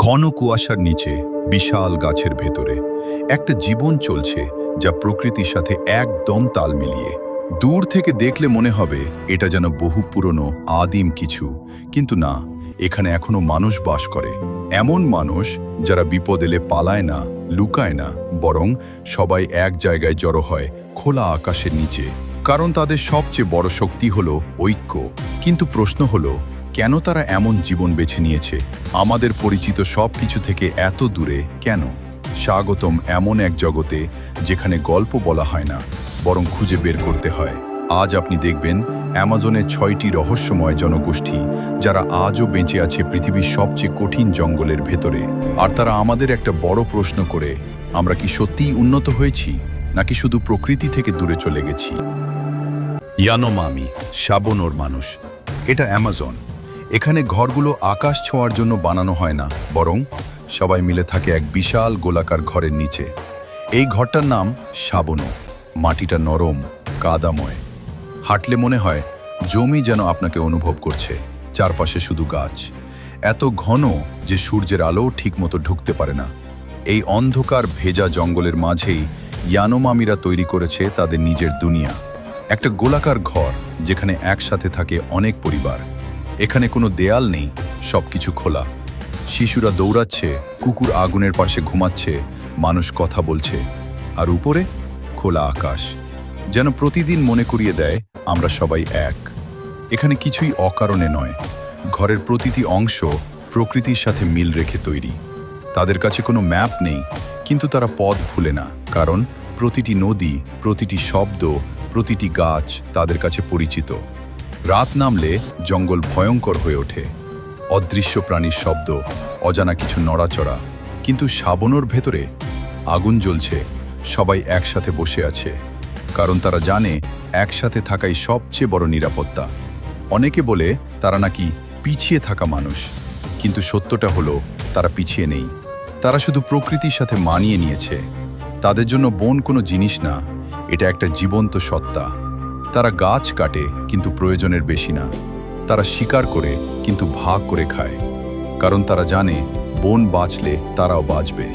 ঘন কুয়াশার নিচে বিশাল গাছের ভেতরে একটা জীবন চলছে যা প্রকৃতির সাথে একদম তাল মিলিয়ে। দূর থেকে দেখলে মনে হবে এটা যেন বহু পুরনো আদিম কিছু, কিন্তু না, এখানে এখনো মানুষ বাস করে। এমন মানুষ যারা বিপদ এলে পালায় না, লুকায় না, বরং সবাই এক জায়গায় জড়ো হয় খোলা আকাশের নিচে, কারণ তাদের সবচেয়ে বড় শক্তি হলো ঐক্য। কিন্তু প্রশ্ন হলো, কেন তারা এমন জীবন বেছে নিয়েছে আমাদের পরিচিত সব কিছু থেকে এত দূরে কেন? স্বাগতম এমন এক জগতে যেখানে গল্প বলা হয় না, বরং খুঁজে বের করতে হয়। আজ আপনি দেখবেন অ্যামাজনের 6টি রহস্যময় জনগোষ্ঠী যারা আজও বেঁচে আছে পৃথিবীর সবচেয়ে কঠিন জঙ্গলের ভেতরে। আর তারা আমাদের একটা বড় প্রশ্ন করে, আমরা কি সত্যিই উন্নত হয়েছি নাকি শুধু প্রকৃতি থেকে দূরে চলে গেছি? ইয়ানোমামি, সাবনোর মানুষ। এটা অ্যামাজন। এখানে ঘরগুলো আকাশ ছোঁয়ার জন্য বানানো হয় না, বরং সবাই মিলে থাকে এক বিশাল গোলাকার ঘরের নিচে। এই ঘরটার নাম সাবনো। মাটিটা নরম, কাদাময়। হাঁটলে মনে হয় জমি যেন আপনাকে অনুভব করছে। চারপাশে শুধু গাছ, এত ঘন যে সূর্যের আলো ঠিকমতো ঢুকতে পারে না। এই অন্ধকার ভেজা জঙ্গলের মাঝেই ইয়ানোমামিরা তৈরি করেছে তাদের নিজের দুনিয়া। একটা গোলাকার ঘর যেখানে একসাথে থাকে অনেক পরিবার। এখানে কোনো দেয়াল নেই, সবকিছু খোলা। শিশুরা দৌড়াচ্ছে, কুকুর আগুনের পাশে ঘুমাচ্ছে, মানুষ কথা বলছে, আর উপরে খোলা আকাশ, যেন প্রতিদিন মনে করিয়ে দেয় আমরা সবাই এক। এখানে কিছুই অকারণে নয়, ঘরের প্রতিটি অংশ প্রকৃতির সাথে মিল রেখে তৈরি। তাদের কাছে কোনো ম্যাপ নেই, কিন্তু তারা পথ ভুলে না, কারণ প্রতিটি নদী, প্রতিটি শব্দ, প্রতিটি গাছ তাদের কাছে পরিচিত। রাত নামলে জঙ্গল ভয়ঙ্কর হয়ে ওঠে। অদৃশ্য প্রাণীর শব্দ, অজানা কিছু নড়াচড়া, কিন্তু সাবনোর ভেতরে আগুন জ্বলছে। সবাই একসাথে বসে আছে, কারণ তারা জানে একসাথে থাকাই সবচেয়ে বড় নিরাপত্তা। অনেকে বলে তারা নাকি পিছিয়ে থাকা মানুষ, কিন্তু সত্যটা হলো তারা পিছিয়ে নেই। তারা শুধু প্রকৃতির সাথে মানিয়ে নিয়েছে। তাদের জন্য বন কোনো জিনিস না, এটা একটা জীবন্ত সত্তা। তারা গাছ কাটে কিন্তু প্রয়োজনের বেশি না। তারা শিকার করে কিন্তু ভাগ করে খায়, কারণ তারা জানে বন বাঁচলে তারাও বাঁচবে।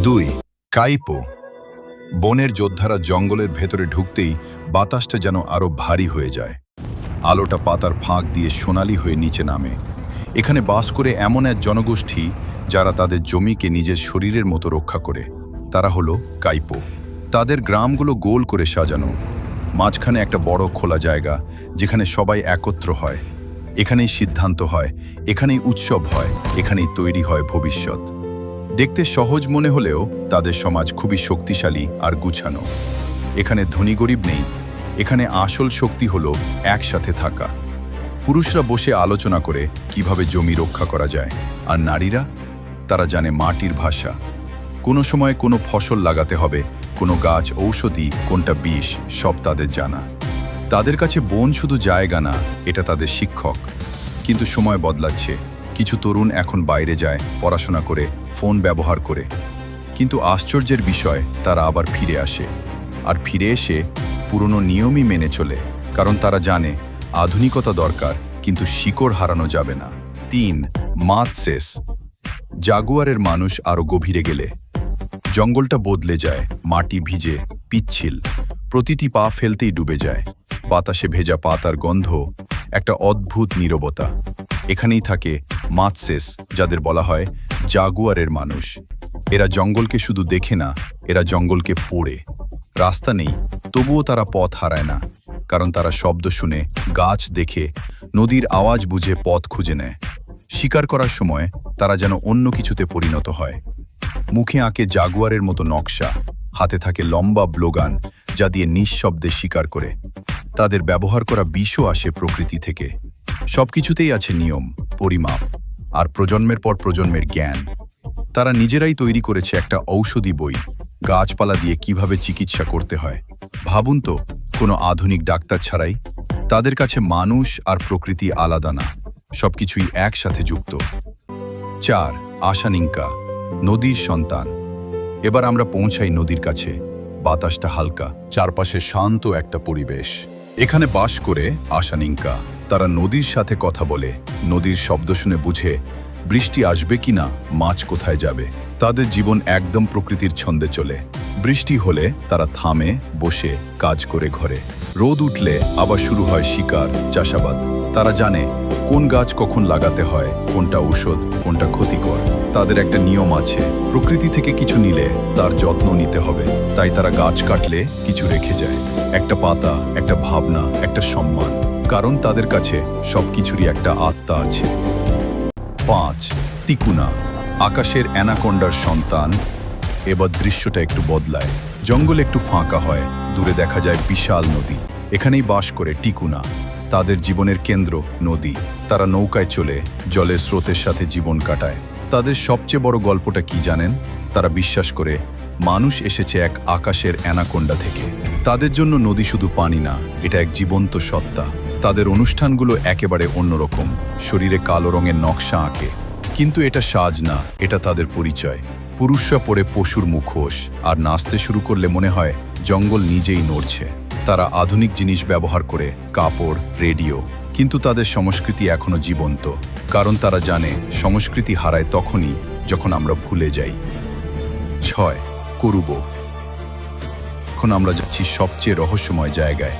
2. কাইপো। বনের যোদ্ধারা জঙ্গলের ভেতরে ঢুকতেই বাতাসটা যেন আরো ভারী হয়ে যায়। আলোটা পাতার ফাঁক দিয়ে সোনালি হয়ে নিচে নামে। এখানে বাস করে এমন এক জনগোষ্ঠী যারা তাদের জমিকে নিজের শরীরের মতো রক্ষা করে। তারা হলো কাইপো। তাদের গ্রামগুলো গোল করে সাজানো, মাঝখানে একটা বড় খোলা জায়গা যেখানে সবাই একত্র হয়। এখানেই সিদ্ধান্ত হয়, এখানেই উৎসব হয়, এখানেই তৈরি হয় ভবিষ্যৎ। দেখতে সহজ মনে হলেও তাদের সমাজ খুবই শক্তিশালী আর গুছানো। এখানে ধনী গরিব নেই, এখানে আসল শক্তি হলো একসাথে থাকা। পুরুষরা বসে আলোচনা করে কিভাবে জমি রক্ষা করা যায়, আর নারীরা, তারা জানে মাটির ভাষা। কোনো সময় কোনো ফসল লাগাতে হবে, কোনো গাছ ঔষধি, কোনটা বিষ, সব তাদের জানা। তাদের কাছে বন শুধু জায়গা না, এটা তাদের শিক্ষক। কিন্তু সময় বদলাচ্ছে। কিছু তরুণ এখন বাইরে যায়, পড়াশোনা করে, ফোন ব্যবহার করে। কিন্তু আশ্চর্যের বিষয়, তারা আবার ফিরে আসে। আর ফিরে এসে পুরনো নিয়মই মেনে চলে, কারণ তারা জানে আধুনিকতা দরকার, কিন্তু শিকড় হারানো যাবে না। 3. মাতসেস। জাগুয়ারের মানুষ আরও গভীরে গেলে জঙ্গলটা বদলে যায়। মাটি ভিজে, পিচ্ছিল, প্রতিটি পা ফেলতেই ডুবে যায়। বাতাসে ভেজা পাতার গন্ধ, একটা অদ্ভুত নীরবতা। এখানেই থাকে মাতসেস, যাদের বলা হয় জাগুয়ারের মানুষ। এরা জঙ্গলকে শুধু দেখে না, এরা জঙ্গলকে পড়ে। রাস্তা নেই, তবুও তারা পথ হারায় না, কারণ তারা শব্দ শুনে, গাছ দেখে, নদীর আওয়াজ বুঝে পথ খুঁজে নেয়। শিকার করার সময় তারা যেন অন্য কিছুতে পরিণত হয়। মুখে আঁকে জাগুয়ারের মতো নকশা, হাতে থাকে লম্বা ব্লোগান যা দিয়ে নিঃশব্দে শিকার করে। তাদের ব্যবহার করা বিষও আসে প্রকৃতি থেকে। সবকিছুতেই আছে নিয়ম, পরিমাপ, আর প্রজন্মের পর প্রজন্মের জ্ঞান। তারা নিজেরাই তৈরি করেছে একটা ঔষধি বই, গাছপালা দিয়ে কিভাবে চিকিৎসা করতে হয়। ভাবুন তো, কোনো আধুনিক ডাক্তার ছাড়াই। তাদের কাছে মানুষ আর প্রকৃতি আলাদা না, সবকিছুই একসাথে যুক্ত। 4. আশানিঙ্কা, নদীর সন্তান। এবার আমরা পৌঁছাই নদীর কাছে। বাতাসটা হালকা, চারপাশে শান্ত একটা পরিবেশ। এখানে বাস করে আশানিঙ্কা। তারা নদীর সাথে কথা বলে, নদীর শব্দ শুনে বুঝে বৃষ্টি আসবে কিনা, মাছ কোথায় যাবে। তাদের জীবন একদম প্রকৃতির ছন্দে চলে। বৃষ্টি হলে তারা থামে, বসে কাজ করে ঘরে। রোদ উঠলে আবার শুরু হয় শিকার, চাষাবাদ। তারা জানে কোন গাছ কখন লাগাতে হয়, কোনটা ঔষধ, কোনটা ক্ষতিকর। তাদের একটা নিয়ম আছে, প্রকৃতি থেকে কিছু নিলে তার যত্ন নিতে হবে। তাই তারা গাছ কাটলে কিছু রেখে যায়, একটা পাতা, একটা ভাবনা, একটা সম্মান। কারণ তাদের কাছে সবকিছুরই একটা আত্মা আছে। 5. তিকুনা, আকাশের অ্যানাকোন্ডার সন্তান। এবার দৃশ্যটা একটু বদলায়। জঙ্গল একটু ফাঁকা হয়, দূরে দেখা যায় বিশাল নদী। এখানেই বাস করে টিকুনা। তাদের জীবনের কেন্দ্র নদী। তারা নৌকায় চলে জলের স্রোতের সাথে জীবন কাটায়। তাদের সবচেয়ে বড় গল্পটা কি জানেন? তারা বিশ্বাস করে মানুষ এসেছে এক আকাশের অ্যানাকোন্ডা থেকে। তাদের জন্য নদী শুধু পানি না, এটা এক জীবন্ত সত্তা। তাদের অনুষ্ঠানগুলো একেবারে অন্যরকম, শরীরে কালো রঙের নকশা আঁকে। কিন্তু এটা সাজ না, এটা তাদের পরিচয়। পুরুষরা পরে পশুর মুখোশ, আর নাচতে শুরু করলে মনে হয় জঙ্গল নিজেই নড়ছে। তারা আধুনিক জিনিস ব্যবহার করে, কাপড়, রেডিও, কিন্তু তাদের সংস্কৃতি এখনো জীবন্ত। কারণ তারা জানে সংস্কৃতি হারায় তখনই যখন আমরা ভুলে যাই। 6. কুরুবো। এখন আমরা যাচ্ছি সবচেয়ে রহস্যময় জায়গায়।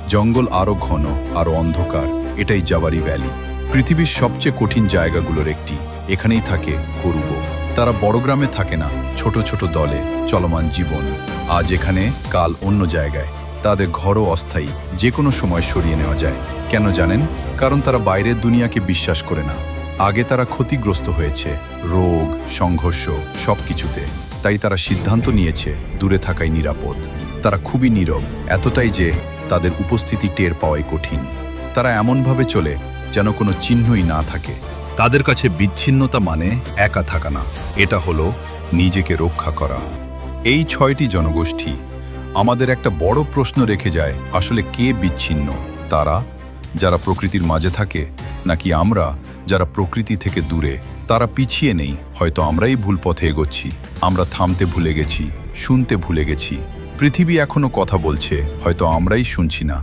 জঙ্গল আরো ঘন, আরো অন্ধকার। এটাই জাবারি ভ্যালি, পৃথিবীর সবচেয়ে কঠিন জায়গাগুলোর একটি। এখানেই থাকে কুরুবো। তারা বড় গ্রামে থাকে না, ছোট ছোট দলে, চলমান জীবন। আজ এখানে, কাল অন্য জায়গায়। তাদের ঘরও অস্থায়ী, যে কোনো সময় সরিয়ে নেওয়া যায়। কেন জানেন? কারণ তারা বাইরের দুনিয়াকে বিশ্বাস করে না। আগে তারা ক্ষতিগ্রস্ত হয়েছে, রোগ, সংঘর্ষ, সবকিছুতে। তাই তারা সিদ্ধান্ত নিয়েছে দূরে থাকাই নিরাপদ। তারা খুবই নীরব, এতটাই যে তাদের উপস্থিতি টের পাওয়াই কঠিন। তারা এমনভাবে চলে যেন কোনো চিহ্নই না থাকে। তাদের কাছে বিচ্ছিন্নতা মানে একা থাকা না, এটা হলো নিজেকে রক্ষা করা। এই 6টি জনগোষ্ঠী আমাদের একটা বড় প্রশ্ন রেখে যায়, আসলে কে বিচ্ছিন্ন? তারা, যারা প্রকৃতির মাঝে থাকে, নাকি আমরা, যারা প্রকৃতি থেকে দূরে? তারা পিছিয়ে নেই, হয়তো আমরাই ভুল পথে এগোচ্ছি। আমরা থামতে ভুলে গেছি, শুনতে ভুলে গেছি। পৃথিবী এখনো কথা বলছে, হয়তো আমরাই শুনছি না।